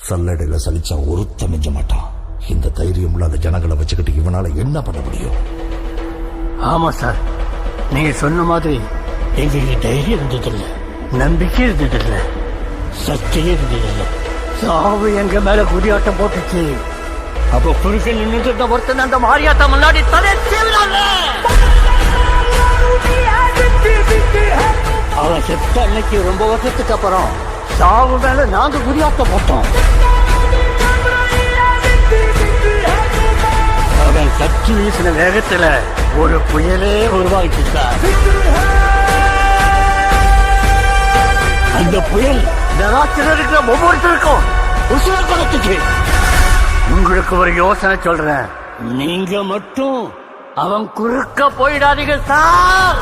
சல்லடையில சலிச்சா ஒருத்த மிஞ்ச மாட்டான். இந்த தைரியம் இல்லாத ஜனங்களை வச்சுக்கிட்டு இவனால என்ன பண்ண முடியும்? ஆமா சார், நீங்க சொன்ன மாதிரி எங்களுக்கு தைரியம் இருந்ததில்ல, நம்பிக்கை இருந்ததில்ல, சக்தியே இருந்ததில்ல. சாவு எங்க மேல குறியாட்டம் போட்டுச்சு. அப்ப குறுக்க நின்றுட்டு இருந்த ஒருத்தன் அந்த மாரியாத்தா முன்னாடி அவன் செத்த அன்னைக்கு ரொம்ப வருஷத்துக்கு அப்புறம் சாவு மேல நாங்க குறியாட்டம் போட்டோம். அவன் கட்சி வீசின வேகத்துல ஒரு புயலே உருவாகிட்டு சார். அந்த புயல் நராட்சியில் இருக்கிற ஒவ்வொருத்தருக்கும் உசுர குறைச்சிச்சு. உங்களுக்கு ஒரு யோசனை சொல்றேன், நீங்க மட்டும் அவன் குறுக்க போயிடாதீங்க சார்.